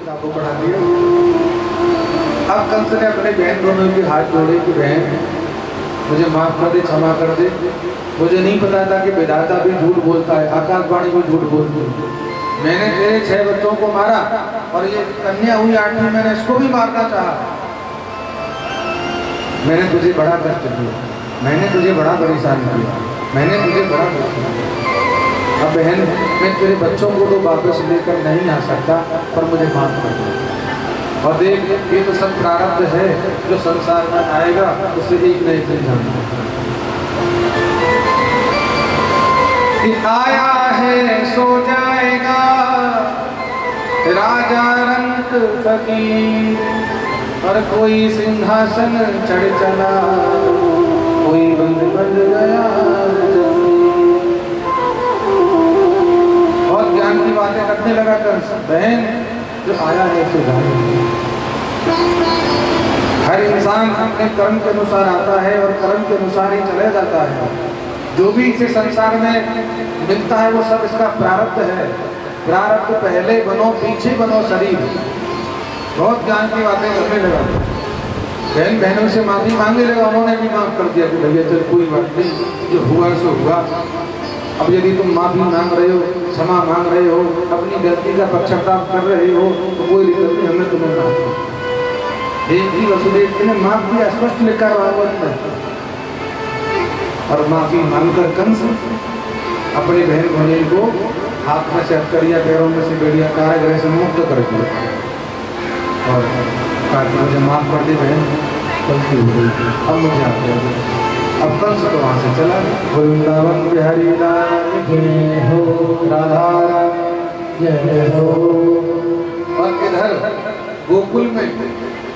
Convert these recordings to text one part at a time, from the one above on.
किताबों पढ़ा दिया। अब कंस ने अपने बहन दोनों के हाथ जोड़े कि बहन मुझे माफ कर दे, क्षमा कर दे। मुझे नहीं पता था कि विधाता भी झूठ बोलता है, आकाशवाणी भी झूठ बोलती है। मैंने तेरे 6 बच्चों को मारा और ये कन्या हुई 8वीं, मैंने इसको भी मारना चाहा। मैंने तुझे बड़ा कष्ट दिया, मैंने तुझे बड़ा परेशान किया, मैंने तुझे बड़ा कष्ट दिया। अब बहन मैं तेरे बच्चों को तो वापस लेकर नहीं आ सकता, पर मुझे माफ कर दे। और देख ये तो सब प्रारब्ध है जो संसार में आएगा, उसे एक न एक दिन जाना कि आया है सो जाएगा राजा रंक फकीर। और कोई सिंहासन चढ़ चला, कोई बंद बन गया। और ज्ञान की बातें करने लगा कंस। बहन जो आया है सो जाएगा। हर इंसान अपने कर्म के अनुसार आता है और कर्म के अनुसार ही चले जाता है। जो भी इसे संसार में मिलता है वो सब इसका प्रारब्ध है। प्रारब्ध पहले बनो पीछे बनो शरीर। बहुत ज्ञान की बातें करने लगा। बहन बहनों से माफी मांगने लगा, उन्होंने भी माफ कर दिया कि भैया चल कोई बात नहीं, जो हुआ सो हुआ। अब यदि तुम माफी मांग रहे हो, क्षमा मांग रहे हो, अपनी गलती का पश्चाताप कर रहे हो तो कोई दिक्कत नहीं, हमने तुम्हें माफ देवकी वसुदेव ने माफ किया, स्पष्ट लिखा भागवत में। और माफी मांगकर कंस अपने बहन भोजन को हाथ में से हथकड़िया, पैरों में से बेड़िया, कारागृह से मुक्त कर दिया और कहा कि मुझे माफ कर दे बहन, गलती हो गई, अब मुझे आप कर दे। अब कंस तो वहां से चला। वृंदावन बिहारी लाल जय हो, राधा जय हो। और इधर गोकुल में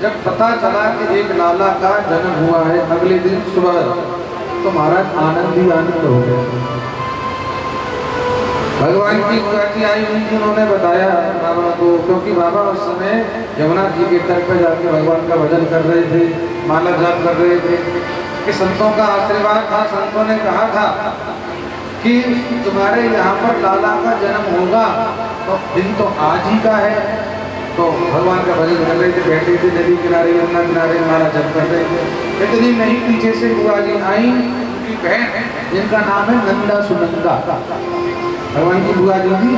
जब पता चला कि एक लाला का जन्म हुआ है अगले दिन सुबह, तो महाराज आनंद ही आनंद हो गए। भगवान की बुराती आई हुई थी, उन्होंने बताया बाबा को, क्योंकि बाबा उस समय यमुना जी के तट पर जाके भगवान का भजन कर रहे थे, माला जाप कर रहे थे कि संतों का आशीर्वाद था। संतों ने कहा था कि तुम्हारे यहाँ पर लाला का जन्म होगा, तो दिन तो आज ही का है। तो भगवान का भजन कर रहे थे, बैठे थे नदी किनारे, यमुना किनारे, माला जाप कर रहे थे। इतनी नहीं पीछे से बुआ जी आई, उनकी बहन जिनका नाम है नंदा सुनंदा, भगवान की बुआ जी थी,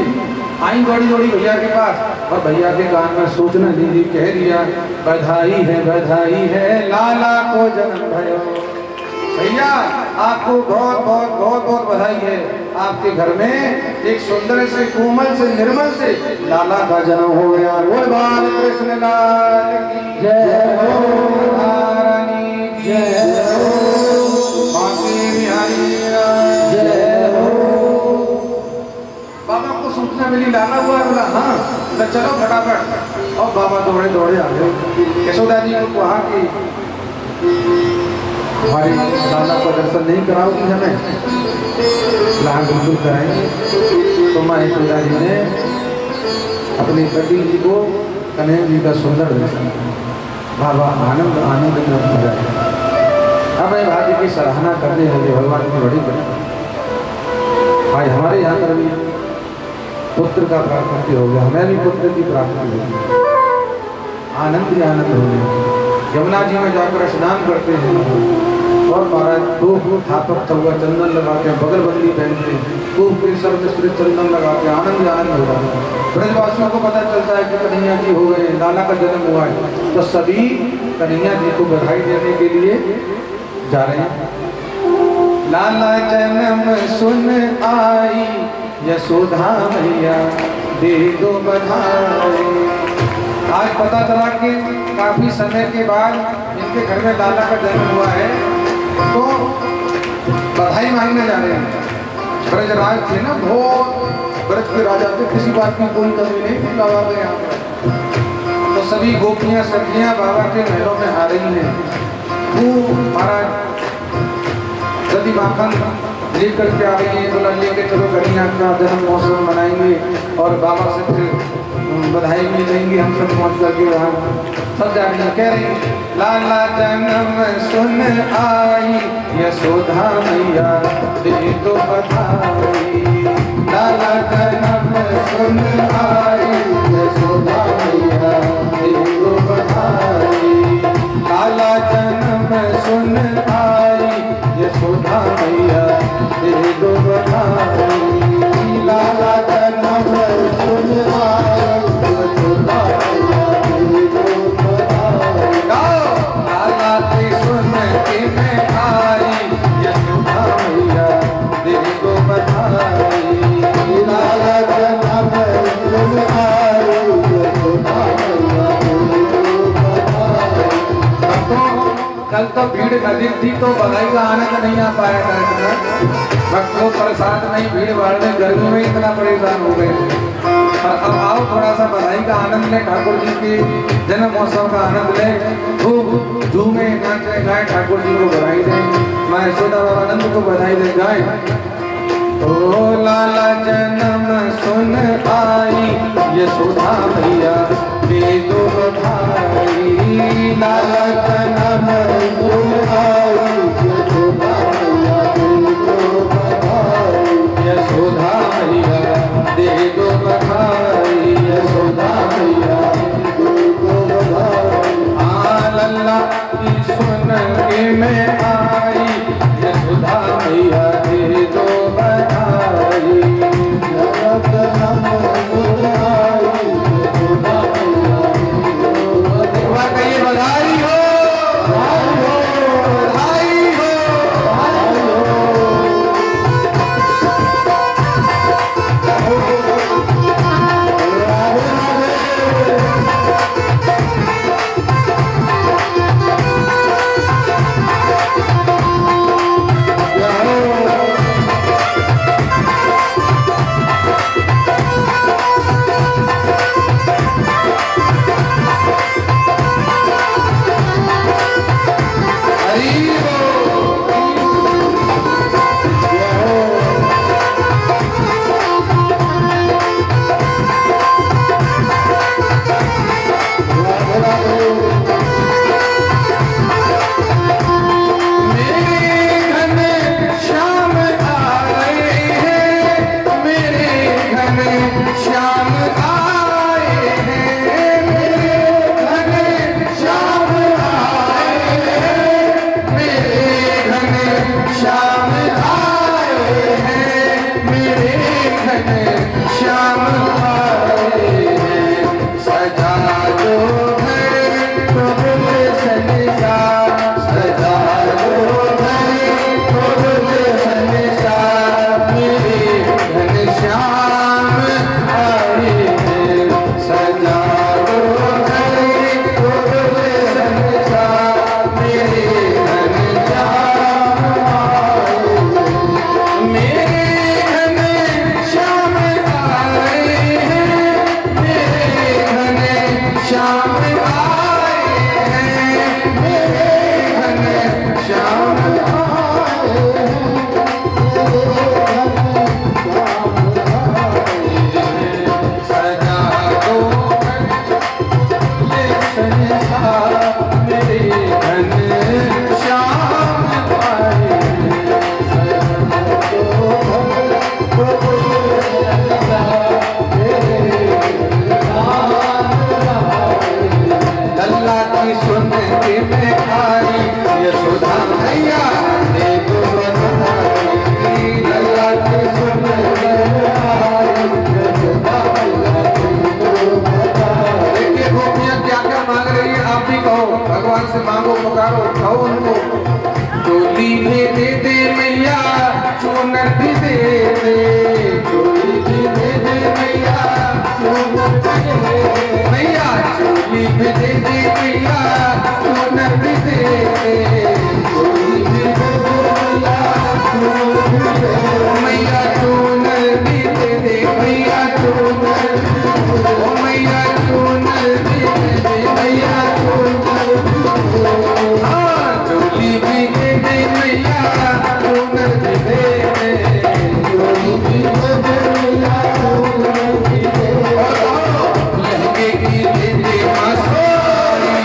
आई दौड़ी दौड़ी भैया के पास और भैया के कान में सूचना दी, कह दिया बधाई है लाला को जन्म भयो। भैया आपको बहुत बहुत बहुत बहुत बधाई है, आपके घर में एक सुंदर से कोमल से निर्मल से लाला का जन्म हो गया। बोल बाल कृष्ण लाल की जय हो, रानी जय हो, बांके बिहारी जय हो। बाबा को सूचना मिली लाला हुआ, बोला हाँ, तो चलो फटाफट। और बाबा दौड़े दौड़े आ गए। यशोदा जी को कहा कि हमारे लाला को दर्शन नहीं कराओगी हमें? लाल बिल्कुल कराएंगे। तो माँ यशोदा जी ने अपने पति जी को कन्हैया जी का सुंदर दर्शन किया। बाबा आनंद आनंद में हो जाए। अब मैं भाग्य की सराहना करने लगे, भगवान की बड़ी बड़ी। आज हमारे यहाँ पर भी पुत्र का प्राप्ति हो गया, हमें भी पुत्र की प्राप्ति हो गई। आनंद ही आनंद हो गया। यमुना जी में जाकर स्नान करते हैं और महाराज खूब हाथ हुआ चंदन लगा के, बगल बंदी पहनते, खूब केसर मिश्रित चंदन लगा के आनंद आनंद हो रहा है। ब्रजवासियों को पता चलता है कि कन्हैया जी हो गए, लाला का जन्म हुआ है, तो सभी कन्हैया जी को बधाई देने के लिए जा रहे हैं। लाला जन्म सुन आई यशोदा मैया दे दो बधाई। आज पता चला कि काफी समय के बाद इनके घर में लाला का जन्म हुआ है, तो बधाई मांगने जा रहे हैं। ब्रजराज थे ना, बहुत ब्रज के राजा थे, किसी बात की कोई कमी नहीं थी बाबा के यहाँ पर। तो सभी गोपियां सखियां बाबा के महलों में आ रही हैं। वो महाराज यदि माखन लेकर के आ रही है, बोला लेके चलो कन्हैया का जन्म महोत्सव मनाएंगे और बाबा से फिर बधाई भी देंगे। हम सब पहुँच करके वहाँ सब जा रही है, कह रही है लाला जन्म सुन आई यशोदा मैया दे दो बधाई। लाला जन्म सुन आई यशोदा मैया आई यशोदा मैया दे दो बधाई। लाला जन्म सुन आई यशोदा मैया दे दो बधाई। लाला की सुन के मैं आई यशोदा मैया दे दो बधाई। लाला जन्म सुन आई यशोदा मैया दे दो बधाई। कल तो भीड़ अधिक थी तो बधाई का आनंद नहीं आ पाया था इतना। भक्त लोग प्रसाद नहीं, भीड़ भाड़ में गर्मी में इतना परेशान हो गए। अब आओ थोड़ा सा बधाई का आनंद ले, ठाकुर जी के जन्म महोत्सव का आनंद ले, खूब झूमे नाचे गाए, ठाकुर जी को बधाई दे, माँ यशोदा बाबा नंद को बधाई दे गाए। ओ लाला जन्म सुन आई यशोदा मैया दे दो बधाई। लाला जन्म सुन आई यशोदा मैया दे दो बधाई। यशोदा मैया दे दो बधाई। यशोदा मैया दे दो बधाई। लल्ला की सुन के मैं आई यशोदा मैया दे दो बधाई। लाला जन्म सुन आई यशोदा मैया दे दो बधाई। बधाई हो, बधाई हो, बधाई हो, बधाई हो। भगवान से मांगो पुकारो कहो उनको। चोली भी दे दे मैया चूनर भी दे दे। चोली भी दे दे मैया चूनर भी दे दे। मैया चोली भी दे दे मैया चूनर भी दे दे। चोली भी दे दे मैया चूनर भी दे दे। मैया चूनर भी दे दे। मैया चूनर मैया चूनर भी दे दे। मैया चोली भी दे दे मैया चूनर भी दे दे। चोली भी दे दे मैया चूनर भी दे दे। लहंगे की दे दे माँ सोरी।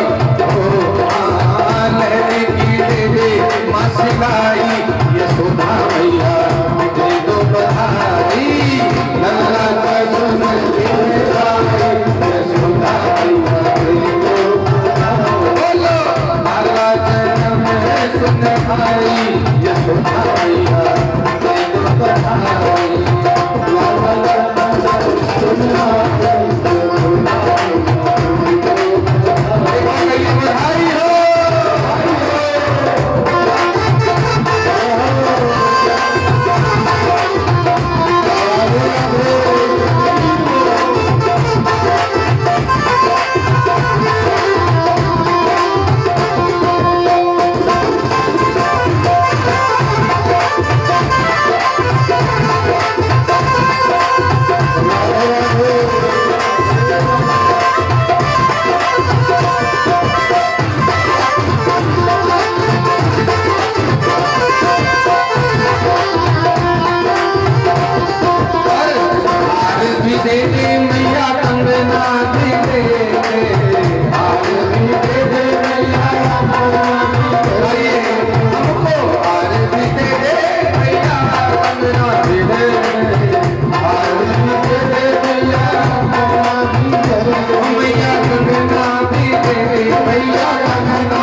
मैया कंगना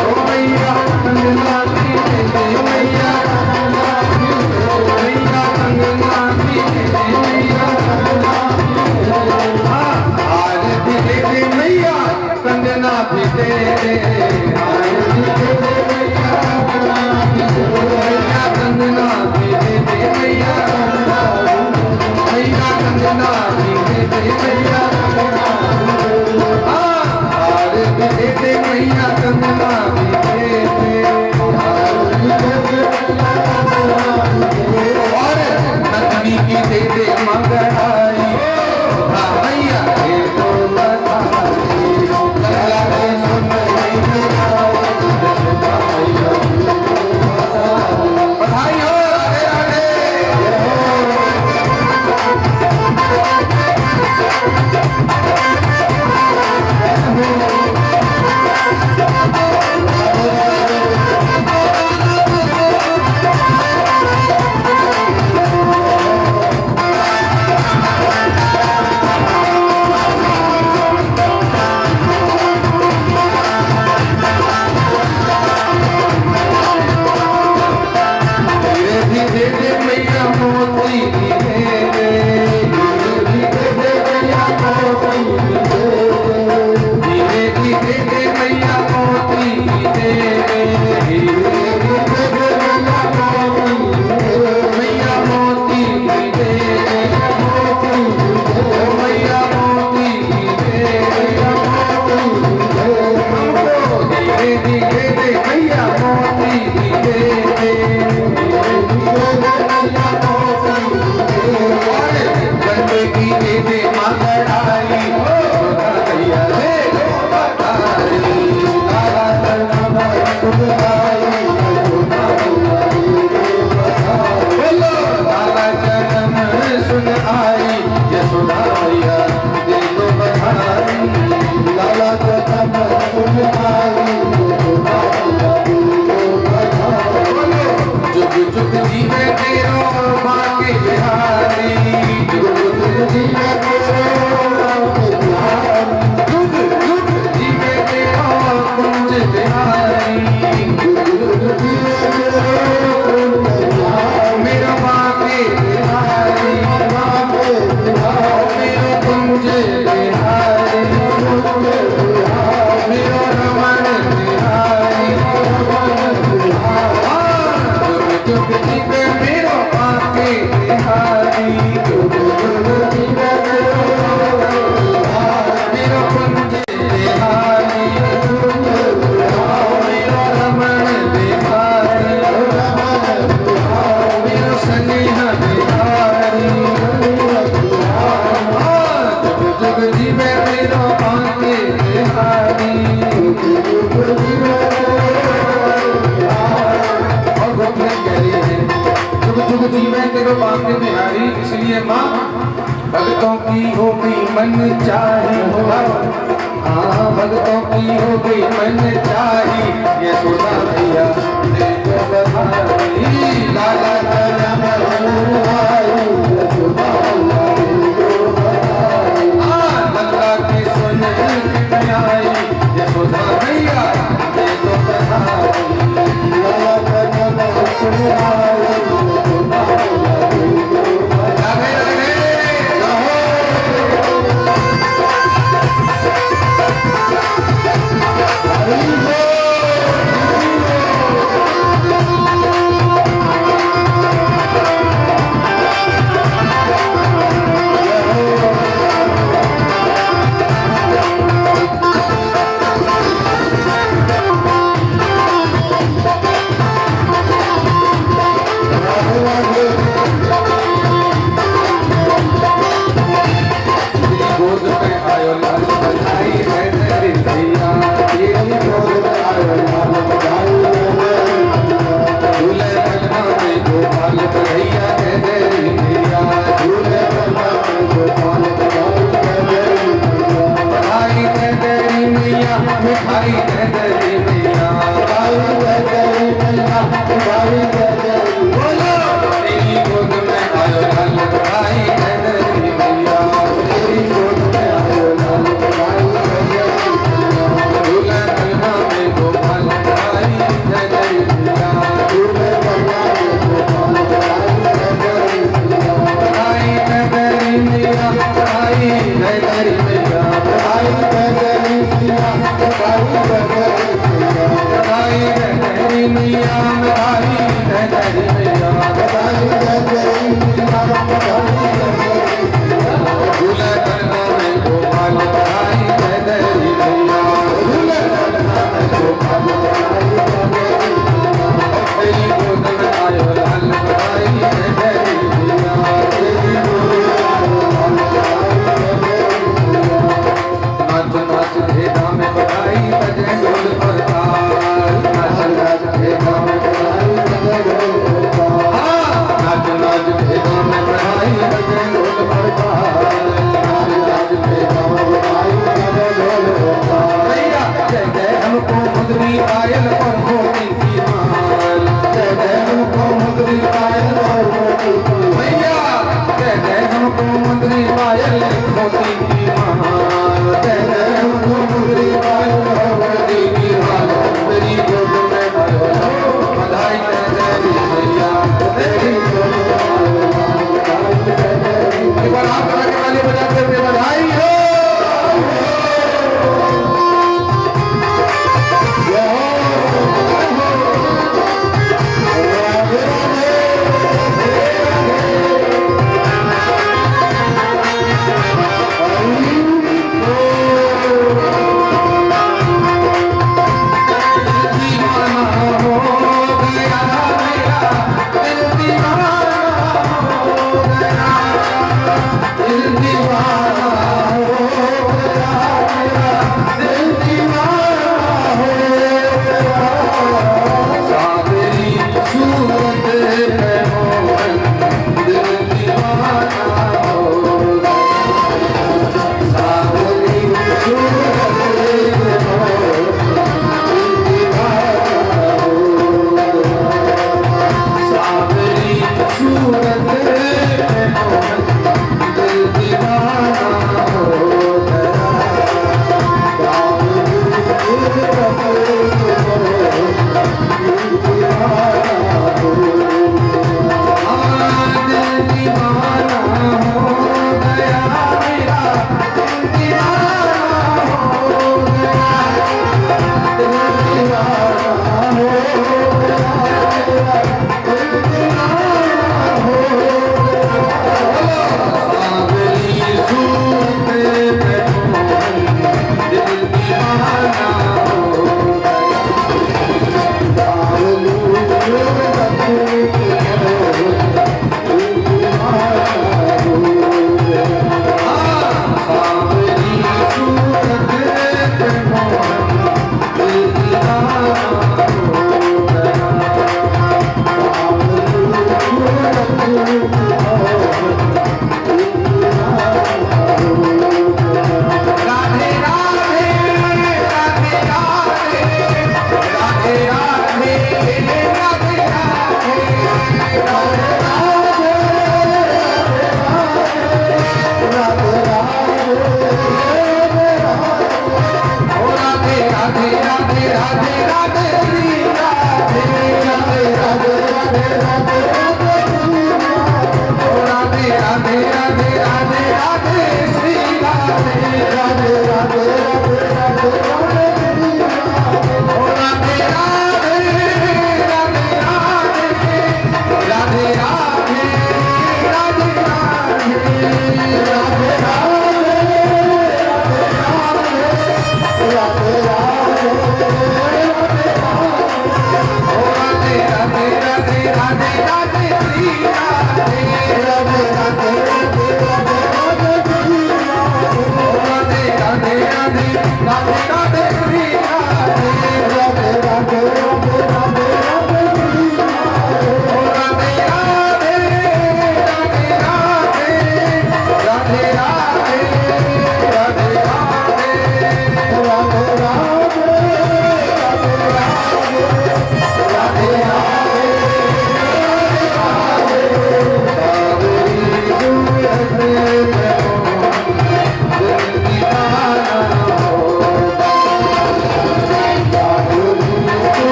ओ मैया कंगना की दे दे मैया कंगना मैया कंगना की दे दे मैया कंगना हार भी दे दे मैया कंगना भी दे दे हार भी दे दे मैया कंगना भी दे दे मैया मैया कंगना भी दे दे मैया हार भी दे दे मैया कंगना भी दे दे और नंदनी की दे दे मंगलाई मैया के तो बधाई लला के सुन बधाई हो राधे इसलिए माँ भक्तों की हो गई मन चाहे हाँ भक्तों की हो गई मन चाही ये सुना भैया देखो बधाई लाला लल्ला की सुन आई ये सुना भैया देखो बधाई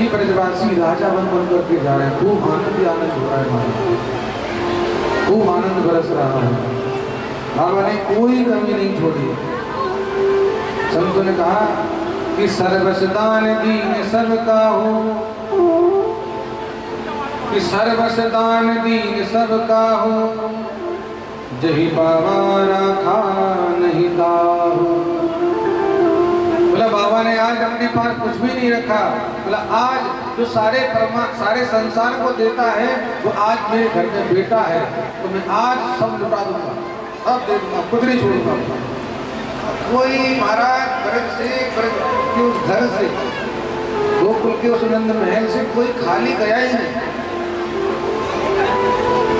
सभी ब्रजवासी राजा बन करके जा रहे हैं। खूब आनंद ही आनंद हो रहा है हमारा, खूब आनंद बरस रहा है। बाबा ने कोई कमी नहीं छोड़ी। संतों ने कहा कि सर्वसदान दीन सर्व का हो, कि सर्वसदान दीन सर्व का हो, जही बाबा राखा नहीं दाहो। बोला बाबा ने आज अपने पास कुछ भी नहीं रखा। बोला आज जो सारे संसार को देता है वो आज मेरे घर में बेटा है, तो मैं आज सब लुटा दूंगा, अब दे दूंगा, कुछ नहीं छोड़ूंगा। कोई महाराज ब्रज से ब्रज के उस घर से, गोकुल के उस नंद महल से कोई खाली गया ही नहीं,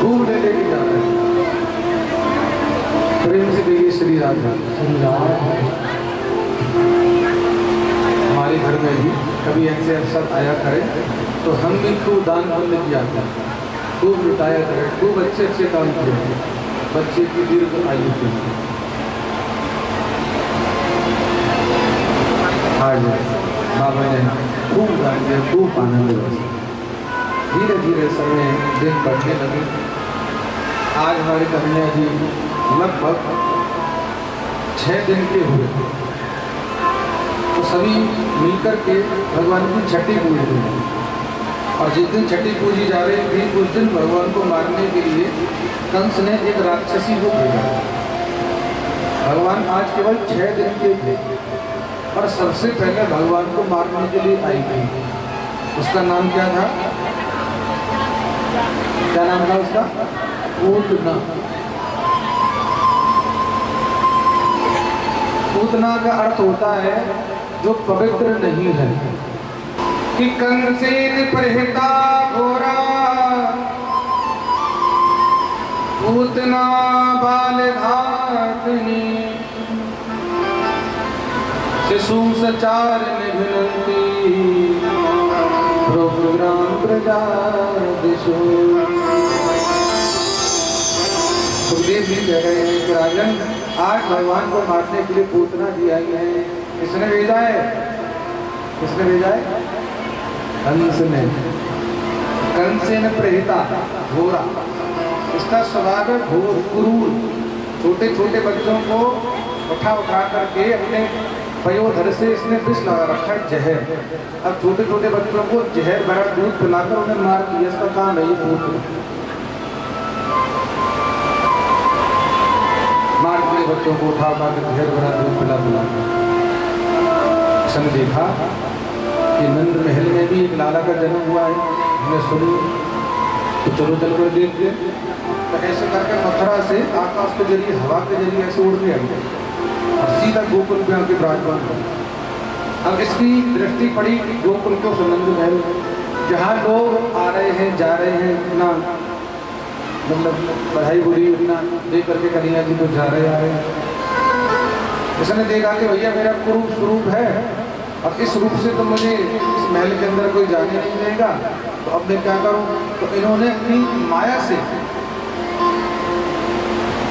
खूब ले लेके जा रहे हैं। प्रेम से कहिए श्री राधा। हमारे घर में भी कभी ऐसे अवसर आया करे तो हम भी खूब दान पुण्य किया करें, खूब लुटाया करें, खूब अच्छे अच्छे काम किए, बच्चे की दीर्घ आयु के लिए। आज बाबा ने खूब दान दिया, खूब आनंद लिया। धीरे धीरे समय दिन बढ़ने लगे। आज हमारी कन्या जी लगभग 6 दिन के हुए थे, तो सभी मिलकर के भगवान की छठी पूज रहे हैं। और जिस दिन छठी पूजी जा रही थी उस दिन भगवान को मारने के लिए कंस ने एक राक्षसी को भेजा। भगवान आज केवल 6 दिन के थे और सबसे पहले भगवान को मारने के लिए आई थी। उसका नाम क्या था? क्या नाम था उसका? पूतना। पूतना का अर्थ होता है जो पवित्र नहीं है। कि कंसेन प्रहिता घोरा, पूतना बाल घातनी, शिशु सचार निभिनंती, प्रोग्राम प्रजा दिशो। सुखदेव जी कह रहे हैं कि राजन आज भगवान को मारने के लिए पूतना जी आई है। किसने भेजा है? किसने भेजा है? कंस ने। कंसेन प्रहिता घोरा, इसका स्वभाव है घोर क्रूर। छोटे छोटे बच्चों को उठा करके अपने पयोधर से इसने विष लगा रखा है, जहर। अब छोटे छोटे बच्चों को जहर भरा दूध पिलाकर उन्हें मार दिया। इसका काम है पूतना। मार के बच्चों को उठा कर जहर भरा दूध पिला। उसने देखा कि नंद महल में भी एक लाला का जन्म हुआ है, हमने सुनी, तो चलो चल कर देखते। तो ऐसे करके मथुरा से आकाश के जरिए, हवा के जरिए ऐसे उड़ के आई और सीधा गोकुल पे आके विराजमान हो। अब इसकी दृष्टि पड़ी गोकुल को नंद महल, जहाँ लोग आ रहे हैं जा रहे हैं, इतना मतलब बधाई बुरी इतना देख करके कन्हैया जी तो जा रहे आ रहे हैं। इसने देखा कि भैया मेरा कुरूप स्वरूप है और इस रूप से तो मुझे इस महल के अंदर कोई जाने नहीं देगा, तो अब मैं क्या करूं? तो इन्होंने अपनी माया से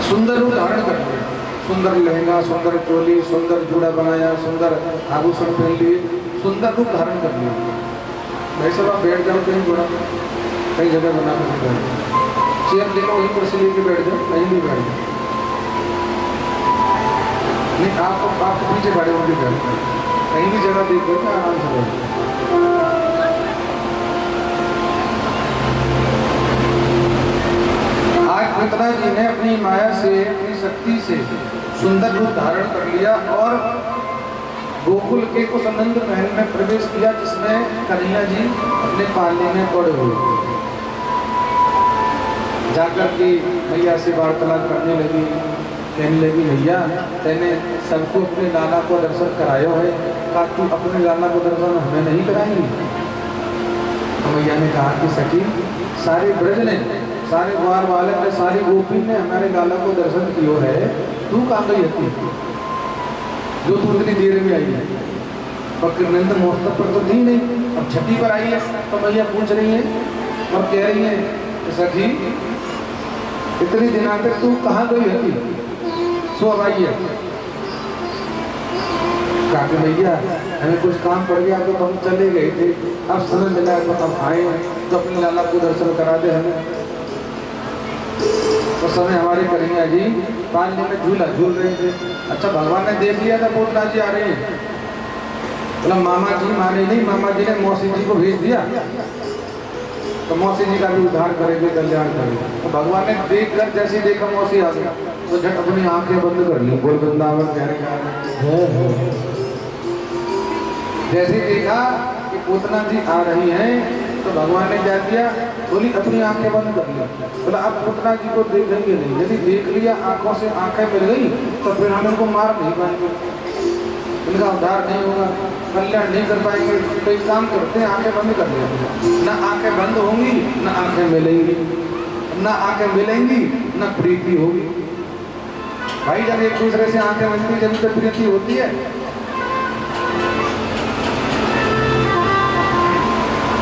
सुंदर रूप धारण कर लिया। सुंदर लहंगा, सुंदर चोली, सुंदर जूड़ा बनाया, सुंदर आभूषण पहन लिए, सुंदर रूप धारण कर लिया। भाई साहब आप बैठ जाओ कहीं, थोड़ा कई जगह बना कर चेयर देखो, वहीं पर से लेके बैठ जाओ, कहीं भी बैठ जाओ। नहीं आप पीछे खड़े होकर बैठ जाओ, कहीं भी जगह देख करके आराम से बैठ जाओ। आज पुतना जी ने अपनी माया से, अपनी शक्ति से सुंदर रूप धारण कर लिया और गोकुल के उस नंद महल में प्रवेश किया जिसमें कन्हैया जी अपने पालने में पड़े हुए। जाकर के भैया से वार्तालाप करने लगी, कहने लगी भैया तेने सबको अपने लाला को दर्शन कराया है, का तू अपने लाला को दर्शन हमें नहीं कराएंगी? तो भैया ने कहा कि सखी सारे ब्रज ने, सारे द्वार वाले ने, सारी गोपी ने हमारे लाला को दर्शन किया है, तू कहाँ गई थी जो तू इतनी देर में आई है? नंद महोत्सव पर तो थी नहीं, अब छठी पर आई है। तो भैया पूछ रही है और कह रही है कि सखी इतनी दिनों तक तू कहाँ गई थी? सो अब आई है। काके भैया हमें कुछ काम पड़ गया तो हम चले गए थे, अब समय मिला तो अब आए तो अपने लाला को दर्शन करा दे हमें। उस समय हमारे कन्हैया जी पानी में झूला झूल रहे थे। अच्छा भगवान ने देख लिया था पूतना जी आ रही है, बोला मामा जी माने नहीं, मामा जी ने मौसी जी को भेज दिया तो मौसी जी का भी उद्धार करेंगे, कल्याण करेंगे। तो भगवान ने देख कर जैसे देखा मौसी आ गया तो झट अपनी आंखें बंद कर ली, बोल वृंदावन कहने का। जैसे देखा कि पूतना जी आ रही हैं तो भगवान ने क्या किया, बोली अपनी आंखें बंद कर ली। बोला अब पूतना जी को देखेंगे नहीं, यदि देख लिया आंखों से आंखें मिल गई तो फिर हम उनको मार नहीं पाएंगे, उनका उद्धार नहीं होगा, कल्याण नहीं कर पाएंगे। तो एक काम करते हैं आंखें बंद कर लिया, ना आंखें बंद होंगी ना आंखें मिलेंगी, ना आंखें मिलेंगी ना प्रीति होगी। भाई जब एक दूसरे से आंखें मिलती जब तक प्रीति होती है।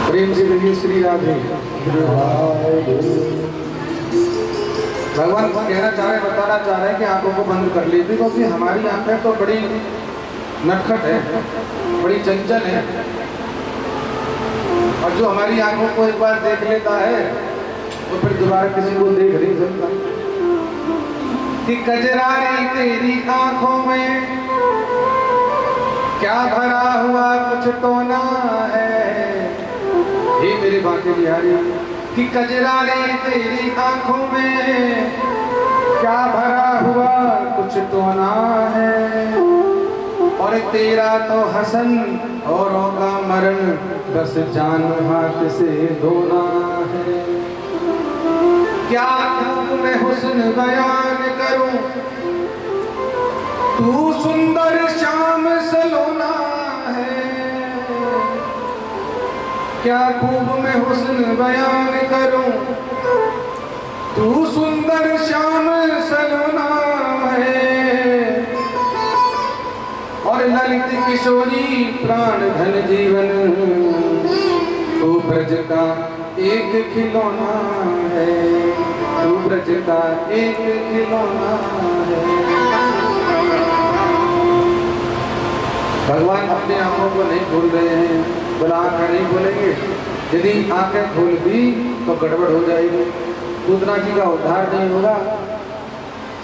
प्रेम से कहिए श्री राधे। भगवान कहना चाह रहे, बताना चाह रहे हैं कि आंखों को बंद कर लीजिए, क्योंकि हमारी आंखें तो बड़ी नटखट है, बड़ी चंचल है, और जो हमारी आंखों को एक बार देख लेता है तो फिर दोबारा किसी को देख नहीं सकता। कि कजरारी तेरी आंखों में क्या भरा हुआ कुछ तो ना है, हे मेरे बांके बिहारी। कि कजरारी तेरी आंखों में क्या भरा हुआ कुछ तो ना है, और तेरा तो हसन औरों का मरण, बस जान हाथ से धोना है। क्या मैं हुस्न बयान करूं, तू सुंदर श्याम सलोना है। क्या खूब मैं हुस्न बयान करूं, तू सुंदर श्याम सलोना है। और ललित किशोरी प्राण धन जीवन, तू ब्रज का एक खिलौना है, तू ब्रज का एक खिलौना है। भगवान अपने आंखों को नहीं खोल रहे हैं, बोला आंखें नहीं खोलेंगे, यदि आंखें खोल दी तो गड़बड़ हो जाएगी, पूतना जी का उद्धार नहीं होगा,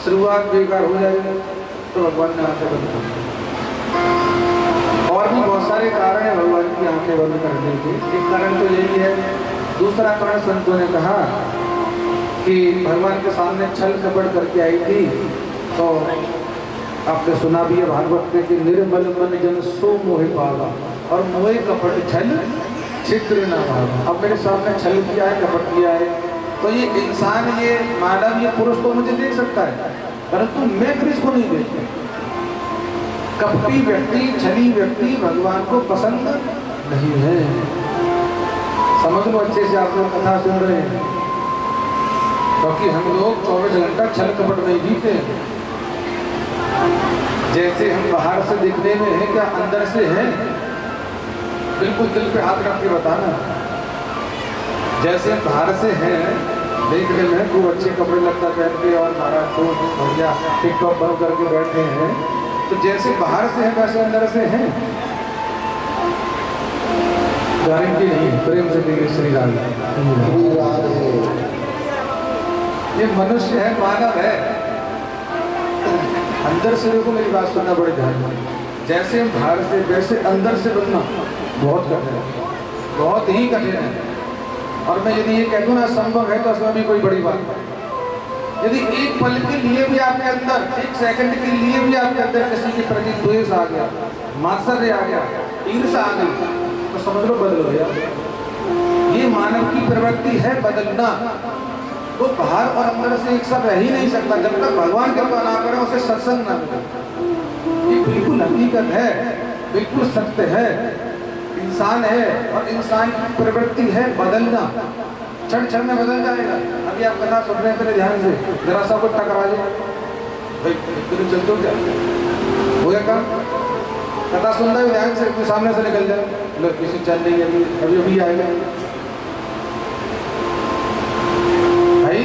शुरुआत बेकार हो जाएगी। तो भगवान ने आंखें बंद कर दी। और भी बहुत सारे कारण है भगवान की आंखें बंद करने के, एक कारण तो यही है। दूसरा कारण संतों ने कहा कि भगवान के सामने छल कपट करके आई थी, तो आपने सुना भी है भागवत में कि निर्मल मन जन सो मोहे पावा, और मोहे कपट छल छिद्र न भागा। अब मेरे सामने छल किया है, कपट किया है, तो ये इंसान, ये मानव, ये पुरुष तो मुझे देख सकता है, परंतु मैं किसको नहीं देखता। कपटी व्यक्ति, छली व्यक्ति भगवान को पसंद नहीं है। समझ लो अच्छे से, आप लोग कथा सुन रहे हैं, क्योंकि हम लोग 24 घंटा छल कपट नहीं जीते। जैसे हम बाहर से दिखने में है, क्या अंदर से है? बिल्कुल दिल पे हाथ रख के बताना। जैसे हम बाहर से हैं, देखने में खूब अच्छे कपड़े लगता पहन के और महाराज को बढ़िया टिकटॉक बंद करके बैठे हैं, तो जैसे बाहर से है वैसे अंदर से हैं? गारंटी नहीं है। प्रेम से देखिए श्री राधे। ये मनुष्य है, मानव है, अंदर से देखो, मेरी बात सुनना बड़े ध्यान में। जैसे हम बाहर से वैसे अंदर से बनना बहुत कठिन है, बहुत ही कठिन है। और मैं यदि ये कह दूं ना संभव है, तो उसमें भी कोई बड़ी बात नहीं। यदि एक पल के लिए भी आपके अंदर, एक सेकंड के लिए भी आपके अंदर किसी के प्रति द्वेष आ गया, मात्सर्य आ गया, ईर्ष्या आ गई, तो समझ लो बदल गया। ये मानव की प्रवृत्ति है बदलना। वो बाहर और अंदर से एक साथ रह ही नहीं सकता जब तक भगवान कृपा ना करे, उसे सत्संग ना मिले। ये बिल्कुल हकीकत है, बिल्कुल सत्य है। इंसान है और इंसान की प्रवृत्ति है बदलना, क्षण क्षण में बदल जाएगा। अभी आप कथा सुन रहे हैं, मेरे ध्यान से जरा सा कुछ टकरा जाए, भाई चल तो क्या हो गया काम? कथा सुन रहे हो, ध्यान से कोई सामने से निकल जाए, लोग किसी चल रही है, अभी अभी आएगा। भाई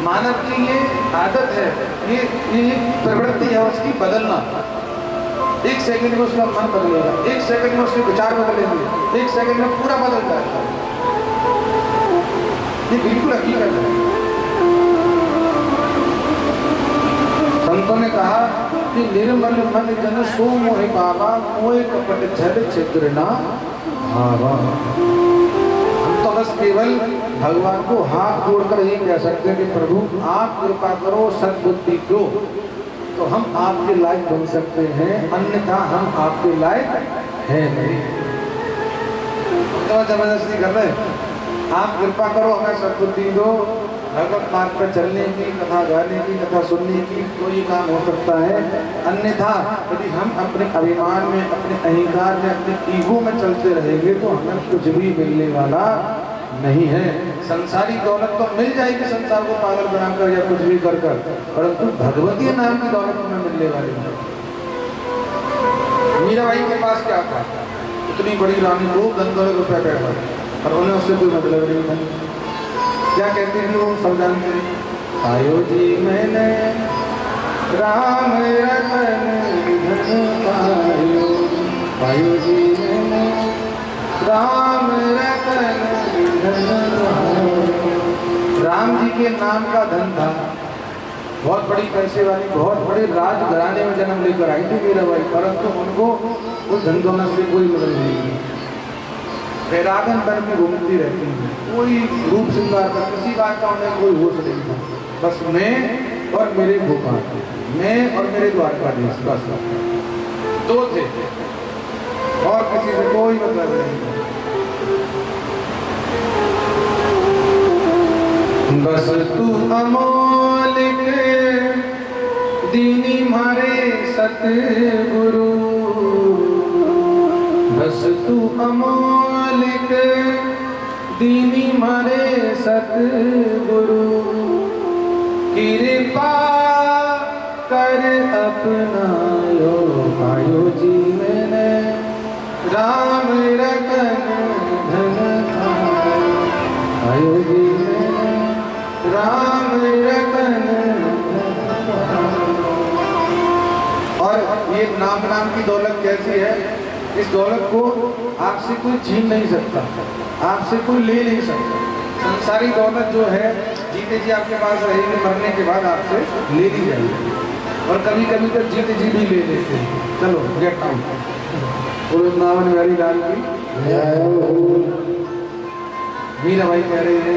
मानव की ये आदत है, ये प्रवृत्ति है उसकी बदलना। एक सेकंड में उसका मन बदलेगा, एक सेकंड में उसके विचार बदलेंगे, एक सेकंड में पूरा बदल जाएगा। ये बिल्कुल हकीकत है। संतों ने कहा कि निर्मल मन जन सो मोहि बाबा, मोहि कपट छल छिद्र ना भावा। हम तो बस केवल भगवान को हाथ जोड़कर ये कह सकते हैं कि प्रभु आप कृपा करो, सद्बुद्धि दो, तो हम आपके लायक बन सकते हैं, अन्यथा हम आपके लायक हैं नहीं। तो जबरदस्ती कर रहे, आप कृपा करो, हमें सद्बुद्धि दो, भगवत मार्ग पर चलने की, कथा गाने की, कथा सुनने की, तो ये काम हो सकता है। अन्यथा यदि हम अपने अभिमान में, अपने अहंकार में, अपने ईगो में चलते रहेंगे तो हमें कुछ भी मिलने वाला नहीं है। संसारी दौलत तो मिल जाएगी संसार को पागल बनाकर या कुछ भी कर कर, परंतु भगवतीय नाम की दौलत हमें मिलने वाली है। मीराबाई के पास क्या था? इतनी बड़ी रानी को $10 रुपया पैसा, और उन्हें उससे कोई मतलब नहीं था। क्या कहते हैं वो सब जानते हैं? आयो जी मैंने राम रतन धन पायो, आयो जी मैंने राम रतन धन पायो। राम जी के नाम का धन था, बहुत बड़ी पैसे वाली, बहुत बड़े राज घराने में जन्म लेकर आई थी मीराबाई, परंतु उनको उस धन दौलत से कोई मतलब नहीं। बैरागन बन के घूमती रहती है, कोई रूप श्रृंगार का किसी बात का उन्हें कोई होश नहीं था। बस मैं और मेरे भोपाल, मैं और मेरे द्वारकाधीश, बस दो थे, और किसी से कोई मतलब नहीं था। बस तू अमोलिक दीनी मारे सतगुरु, बस तू अमोलिक दीनी मारे सतगुरु, कृपा कर अपनायो, आयो जी मैंने राम रतन धन पायो, आयो जी मैंने राम रतन धन पायो। और ये नाम की दौलत कैसी है? इस दौलत को आपसे कोई छीन नहीं सकता, आपसे कोई ले नहीं सकता। संसारी दौलत जो है जीते जी आपके पास रहेगी, मरने के बाद आपसे ले ली जाएगी, और कभी कभी तो जीते जी भी ले लेते हैं। चलो गेट आउट। वृंदावन बिहारी लाल की मीराबाई कह रही है,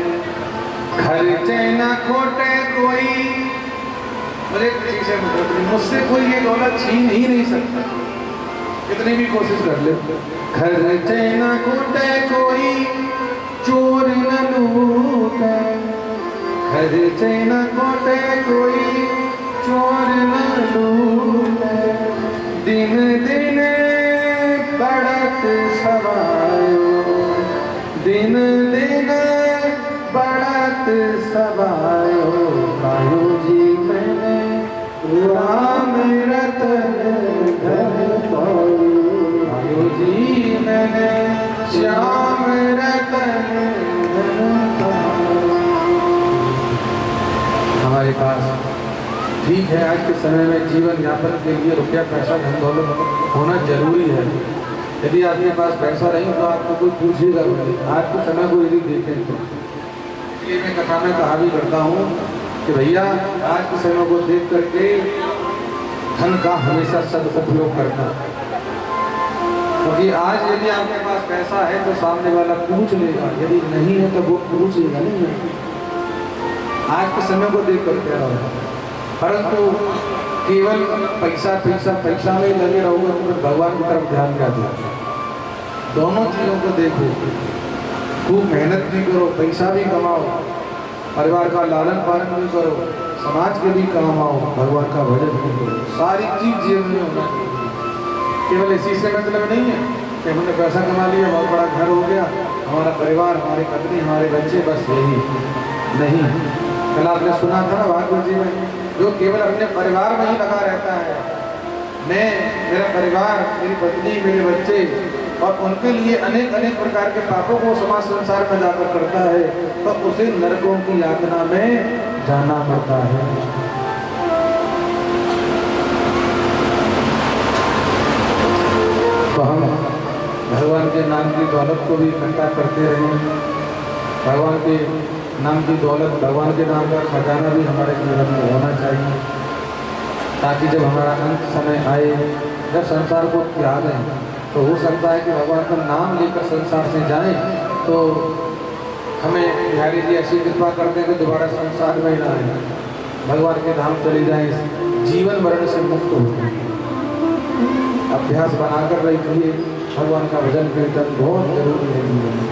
खर्चे न खोटे कोई, मुझे किसी से मुझसे कोई ये दौलत छीन ही नहीं सकता, कितनी भी कोशिश कर ले। खर्चे न खोटे कोई, चोर न लूटे, खर्चे न खोटे कोई, चोर न लूटे, दिन दिन बढ़त सवायो, दिन दिन बढ़त सवायो, आयो जी मैंने राम रतन धन पायो, आयो जी मैंने श्याम रतन धन पायो। हमारे पास ठीक है, आज के समय में जीवन यापन के लिए रुपया पैसा धन दौलत होना जरूरी है। यदि आपके पास पैसा नहीं तो आपको कोई पूछेगा नहीं, आज के समय को यदि देखें तो। इसलिए मैं कथा में कहा भी करता हूँ कि भैया आज के समय को देख करके धन का हमेशा सदुपयोग करना, क्योंकि आज यदि आपके पास पैसा है तो सामने वाला पूछ लेगा, यदि नहीं है तो वो पूछेगा नहीं। आज के समय को देख करके रहो, परंतु केवल पैसा पैसा पैसा में लगे रहोगे तो भगवान की तरफ ध्यान क्या दो। दोनों चीज़ों को देखो, खूब मेहनत भी करो, पैसा भी कमाओ, परिवार का लालन पालन भी करो, समाज के भी काम आओ, भगवान का भजन भी करो। सारी चीज जीवन में होना चाहिए। केवल इसी से मतलब नहीं है कि हमने पैसा कमा लिया, बहुत बड़ा घर हो गया, हमारा परिवार, हमारी पत्नी, हमारे बच्चे, बस यही नहीं। कल आपने सुना था ना भागवत जी में, जो केवल अपने परिवार में ही लगा रहता है, मैं, मेरा परिवार, मेरी पत्नी, मेरे बच्चे, और उनके लिए अनेक अनेक प्रकार के पापों को समाज संसार में जाकर करता है, तो उसे नरकों की यातना में जाना पड़ता है। तो हम भगवान के नाम की दौलत को भी इकट्ठा करते रहें। भगवान के नाम की दौलत, भगवान के नाम का खजाना भी हमारे जीवन में होना चाहिए, ताकि जब हमारा अंत समय आए, जब संसार को त्याग दें, तो हो सकता है कि भगवान का नाम लेकर संसार से जाएं, तो हमें बिहारी जी ऐसी कृपा करते हैं कि दोबारा संसार में ना आए, भगवान के धाम चले जाएं, जीवन मरण से मुक्त होते हैं। अभ्यास बनाकर रखिए, भगवान का भजन कीर्तन बहुत जरूरी है जीवन में।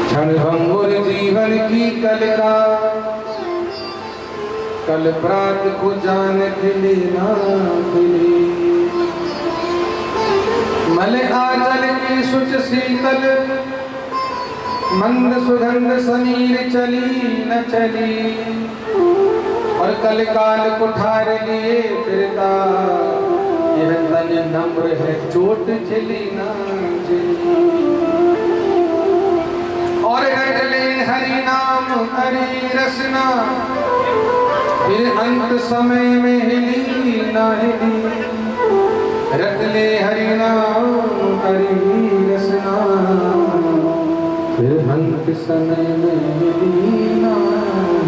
क्षण भंगुर जीवन की कलका, कल प्रात को जान खिली ना खिली, मल आंचल की सुच शीतल, मंद सुगंध समीर चली न चली, और कल काल कुठार लिए फिरता, यह तन नम्र है चोट झिली ना झिली, और रट ले हरि नाम हरि रसना, फिर अंत समय में हिली ना हिली, रट ले हरि नाम हरि रसना, फिर अंत समय में हिली ना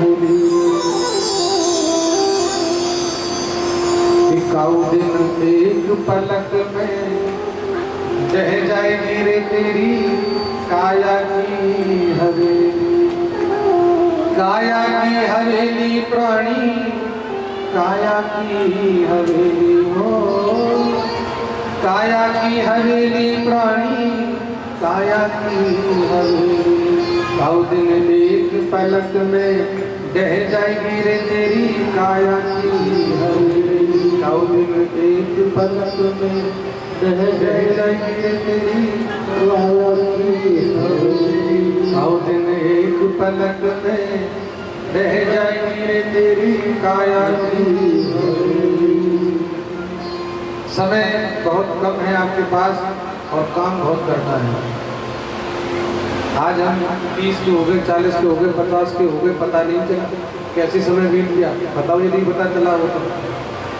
हिली। एकाऊ दिन एक पलक में ढह जाए मेरे तेरी काया की हवेली, काया की हवेली प्राणी, काया की हवेली हो, काया की हवेली प्राणी, काया की हवेली। काऊ दिन एक पलक में ढह जाएगी रे तेरी काया की हवेली, काऊ दिन एक पलक में ढह जाएगी रे तेरी काया की हवेली, काऊ दिन एक पलक में ढह जाएगी रे तेरी काया की हवेली। समय बहुत कम है आपके पास और काम बहुत करना है। आज हम 30 के हो गए, 40 के हो गए, 50 के हो गए, पता नहीं चला कैसे समय बीत गया, पता भी नहीं पता चला वो तो,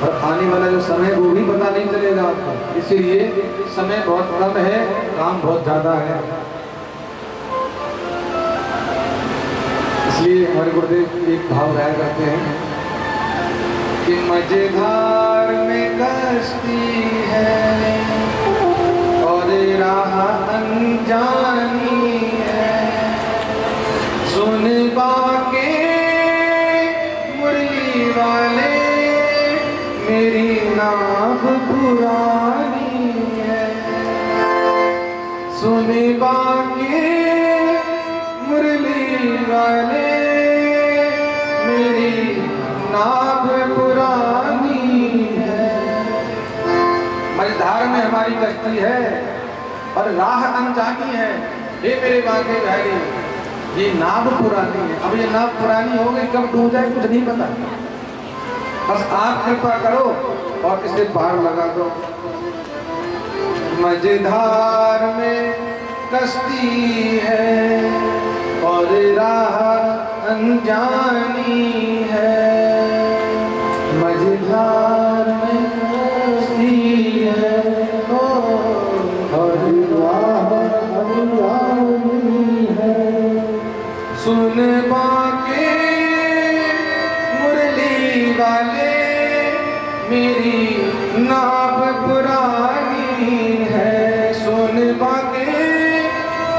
और आने वाला जो समय वो भी पता नहीं चलेगा आपको। इसीलिए समय बहुत कम है, काम बहुत ज़्यादा है। इसलिए हमारे गुरुदेव एक भाव गाया करते हैं कि मझधार में कश्ती है और राह अनजानी है, सुन बाके मुरली वाले मेरी नाव पुरानी है, सुन बाके मुरली वाले मेरी नाव पुरानी है। मझधार में हमारी कश्ती है और राह अनजानी है, हे मेरे बाके बिहारी, ये नाव पुरानी है। अब ये नाव पुरानी हो गई, कब डूब जाए कुछ नहीं पता, बस आप कृपा करो और इसे पार लगा दो। मझधार में कश्ती है और राह अनजानी है, मझधार में कश्ती है और राह अनजानी है, सुन बाके मुरली वाले मेरी नाव पुरानी है, सुन बाके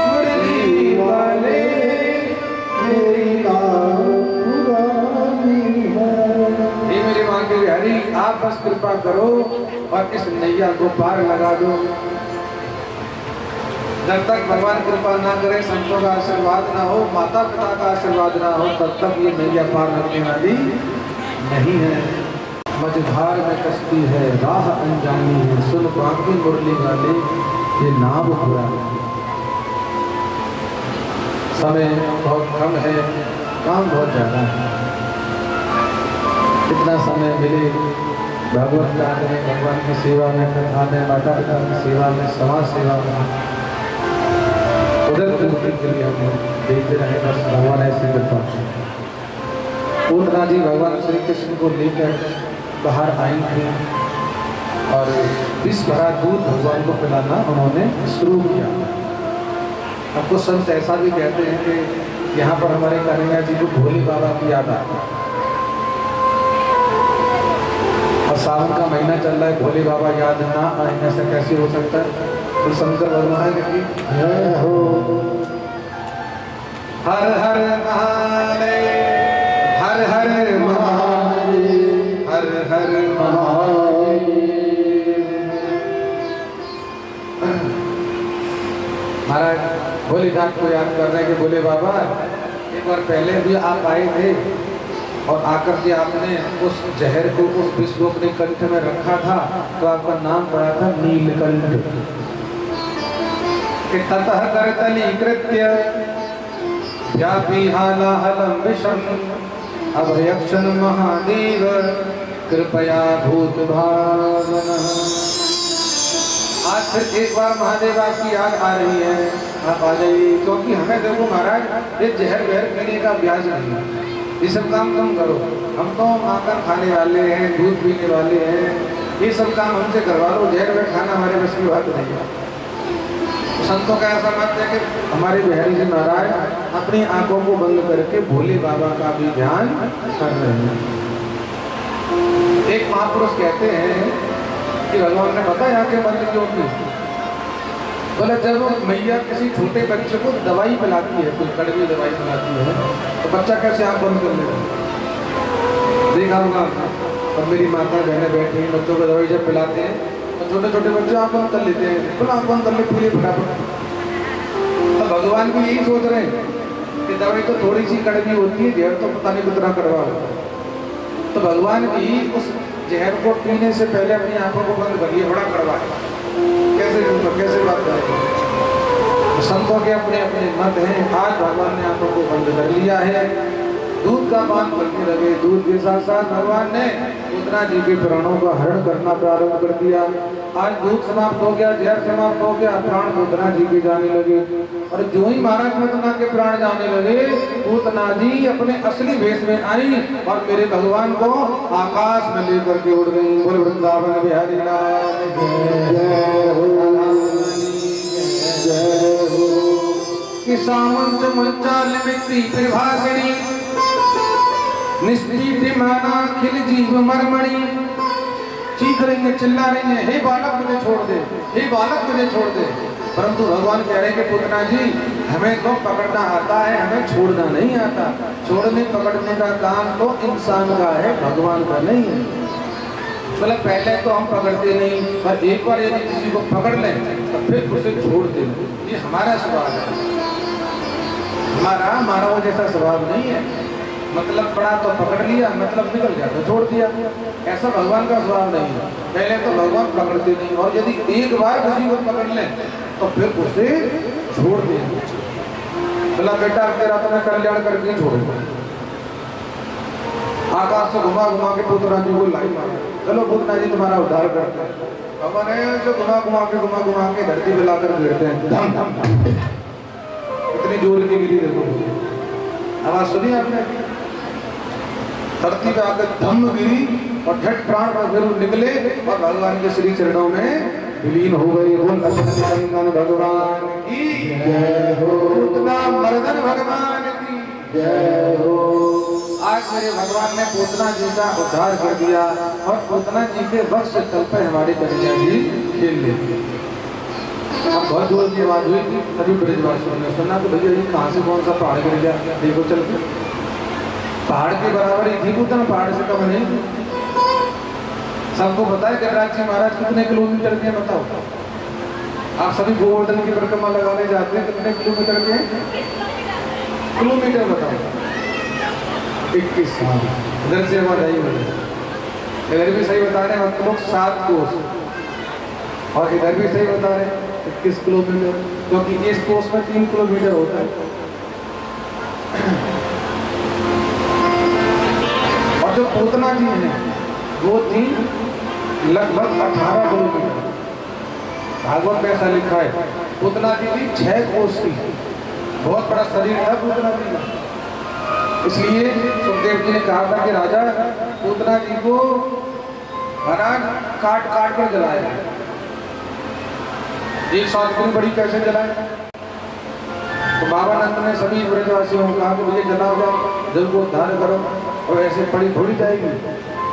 मुरली वाले मेरी नाव पुरानी है। हे मेरे बाके बिहारी, आप बस कृपा करो और इस नैया को पार लगा दो। जब तक भगवान कृपा ना करे, संतों का आशीर्वाद ना हो, माता पिता का आशीर्वाद ना हो, तब तक ये नैया पार लगने वाली नहीं है। मझधार में कश्ती है, राह अनजानी है, सुन बाकी मुरली वाले ये नाव पुरानी है। समय बहुत कम है, काम बहुत ज़्यादा है। कितना समय मिले भगवत कार्य में, भगवान की सेवा में, कथा में, माता पिता की सेवा में, समाज सेवा में, उधर के लिए हम देखते रहे। बस भगवान ऐसी कृपा। पूतना जी भगवान श्री कृष्ण को लेकर बाहर आई थी और विष भरा दूध भगवान को पिलाना उन्होंने शुरू किया। अब कुछ संत ऐसा भी कहते हैं कि यहाँ पर हमारे कन्हैया जी को भोले बाबा की याद आती है और सावन का महीना चल रहा है, भोले बाबा याद ना आए, ऐसा कैसे हो सकता है? तो शंकर भगवान की जय हो। हर हर महादेव, हर हर महादेव, हर हर महादेव। महाराज भोलेनाथ को याद कर रहे हैं कि भोले बाबा एक बार पहले भी आप आए थे और आकर के आपने उस जहर को उस विष को अपने कंठ में रखा था, तो आपका नाम पड़ा था नीलकंठ। ततः करतली कृत्य व्यापी हालाहलम विषम अभयक्षण महादेव कृपया भूत भावन। आज फिर एक बार महादेव आपकी याद आ रही है, आप आ जाइए, क्योंकि हमें देखो महाराज ये जहर वहर पीने का अभ्यास नहीं है, ये सब काम कम करो। हम तो माखन खाने वाले हैं, दूध पीने वाले हैं, ये सब काम हमसे करवा लो, जहर वहर खाना हमारे बस की बात नहीं है। संतों का ऐसा मत है कि हमारे बिहारी जी महाराज अपनी आंखों को बंद करके भोले बाबा का भी ध्यान कर रहे हैं। एक महापुरुष कहते हैं कि भगवान ने बताया आंखें बंद क्यों की? बोले जब मैया किसी छोटे बच्चे को दवाई पिलाती है, कोई कड़वी दवाई पिलाती है, तो बच्चा कैसे आंख बंद कर लेता है? देखा होगा। और मेरी माता बहनें बैठी हैं, बच्चों को दवाई जब पिलाते हैं तो छोटे छोटे बच्चे आंख बंद कर लेते हैं, बिल्कुल आंख बंद कर ले पूरे फटाफट। तो भगवान भी यही सोच रहे हैं कि दवाई तो थोड़ी सी कड़वी होती है, जहर तो पता नहीं कितना कड़वा होता है। तो भगवान भी उस जहर को पीने से पहले अपनी आंखों को बंद कर लिया, बड़ा कड़वा है, कैसे बात करें? संतों के अपने अपने मत हैं। आज भगवान ने आंखों को बंद कर लिया है, दूध का पान करने लगे। दूध के साथ साथ भगवान ने पूतना जी के प्राणों का हरण करना प्रारंभ कर दिया। आज दूध समाप्त हो गया, जहर समाप्त हो गया, प्राण पूतना जी के जाने लगे। और जो ही महाराज पूतना के प्राण जाने लगे, पूतना जी अपने असली भेष में आई और मेरे भगवान को आकाश में लेकर के उड़ गई। बोल वृंदावन बिहारी लाल जय हो, जय हो। कि सामंत मंचाल मिट्टी प्रभासणी निष्ठीट माना खिल जीव मरमणी। चीख रही है, चिल्ला रही है, हे बालक मुझे छोड़ दे, हे बालक मुझे छोड़ दे। परंतु भगवान कह रहे हैं कि पूतना जी हमें तो पकड़ना आता है, हमें छोड़ना नहीं आता। छोड़ने पकड़ने का काम तो इंसान का है, भगवान का नहीं है। मतलब पहले तो हम पकड़ते नहीं, पर एक बार यदि किसी को पकड़ लें तो फिर उसे छोड़ दें, ये हमारा स्वभाव है। हमारा वो जैसा स्वभाव नहीं है, मतलब पड़ा तो पकड़ लिया, मतलब निकल गया तो छोड़ दिया, ऐसा भगवान का स्वभाव नहीं है। पहले तो भगवान पकड़ते नहीं, और यदि एक बार किसी को पकड़ लें तो फिर उसे छोड़ दें। बोला बेटा तेरा तो मैं कल्याण करके छोड़ूंगा। आकाश से घुमा घुमा के पूतना जी को लाई मारा, चलो पूतना जी तुम्हारा उद्धार करते हैं। भगवान जो घुमा घुमा के धरती पे लाकर गिरते हैं, धम धम धम, इतनी जोर की गिरी देखो, आवाज सुनी आपने? धरती पे आकर धम गिरी और झट प्राण जरूर निकले और भगवान के श्री चरणों में विलीन हो गए। बोल भगवान की जय हो, पूतना मर्दन भगवान की जय हो। आज मेरे भगवान ने पूतना जी का उद्धार कर दिया और पूतना जी के वक्ष तल पर हमारे कन्हैया जी खेल लेते। अब बहुत दूर की आवाज हुई थी, सभी ब्रजवासियों ने सुना तो भैया जी कहाँ से कौन सा पहाड़ गिर गया, देखो चल के। पहाड़ के बराबर ही थी पूतना, पहाड़ से कम नहीं। सबको पता है गिरिराज जी महाराज कितने किलोमीटर के, बताओ आप सभी गोवर्धन की परिक्रमा लगाने जाते हैं, कितने किलोमीटर के? किलोमीटर बताओ। 21। इधर से आवाज आई मुझे, इधर भी सही बता रहे हैं हम लोग 7 कोस, और इधर भी सही बता रहे हैं 21 किलोमीटर, क्योंकि इस कोस में 3 किलोमीटर होता है। और जो पूतना जी है वो थी लगभग 18 किलोमीटर। भागवत में ऐसा लिखा है पूतना जी थी 6 कोस की, बहुत बड़ा शरीर था पूतना जी का। इसलिए सुखदेव जी ने कहा था कि राजा पूतना जी को महाराज काट काट कर जलाया। एक साथ इतनी बड़ी कैसे जलाए? तो बाबा नंद ने सभी ब्रजवासियों को कहा कि मुझे जलाओ जाओ, जल को उद्धार करो, और ऐसे पड़ी थोड़ी जाएगी।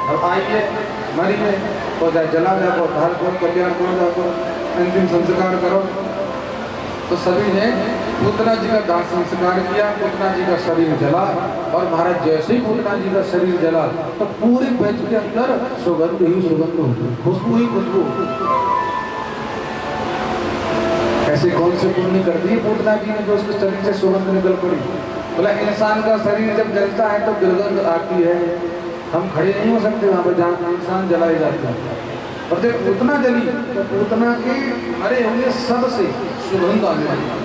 अब आइए मरिए तो जला जाओ, उद्धार करो, कल्याण करो, जाओ, अंतिम संस्कार करो। तो सभी ने पूतना जी का दाह संस्कार किया। पूतना जी का शरीर जला, और महाराज जैसे ही पूतना जी का शरीर जला तो पूरे बैठ के अंदर सुगंध ही सुगंध हो, खुशबू ही खुशबू। ऐसे कौन से पुण्य कर दिए पूतना जी ने जो उसके शरीर से सुगंध निकल पड़ी? बोला इंसान का शरीर जब जलता है तो दुर्गंध आती है, हम खड़े नहीं हो सकते वहां पर जहाँ इंसान जलाए जाते हैं। और जब पूतना जली तो पूतना के मरे हुए सबसे सुगंध आने लगी।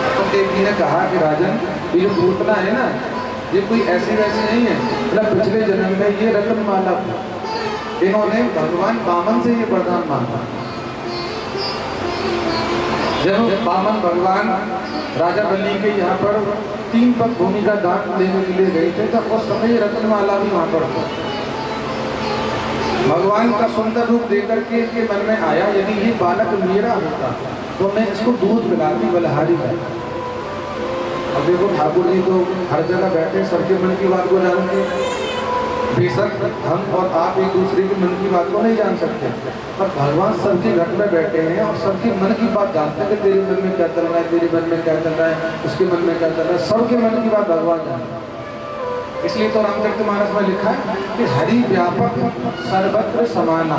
तो देव जी ने कहा कि राजन, ये जो पूतना है ना, ये कोई ऐसी वैसी नहीं है, मतलब पिछले जन्म में ये रत्नमाला इन्होंने भगवान वामन से ये वरदान मांगा। जब वामन भगवान राजा बलि के यहाँ पर 3 पग भूमि का दान लेने के लिए गए थे, तब उस समय ये रत्नमाला भी वहाँ पर था। भगवान का सुंदर रूप देकर के इनके मन में आया, यदि ये बालक मेरा होता तो मैं इसको दूध पिलाती, बलहारी का। अब देखो ठाकुर जी तो हर जगह बैठे, सबके मन की बात को जानते। बेशक हम और आप एक दूसरे के मन की बात को नहीं जान सकते, पर भगवान सबके घर में बैठे हैं और सबके मन की बात जानते हैं कि तेरे मन में क्या चल रहा है, तेरे मन में क्या चल रहा है, उसके मन में क्या चल रहा है, सबके मन की बात भगवान जानते हैं। इसलिए तो रामचरितमानस में लिखा है कि हरि व्यापक सर्वत्र समाना।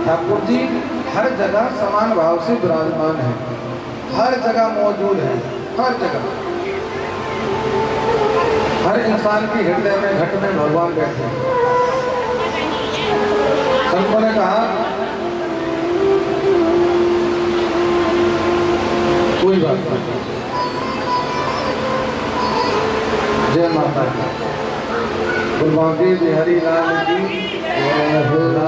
ठाकुर जी हर जगह समान भाव से विराजमान है, हर जगह मौजूद है, हर जगह, हर इंसान के हृदय में घट में भगवान बैठे हैं। संतों ने कहा कोई बात नहीं, जय माता दी, गुरु बांके बिहारी लाल की जय हो।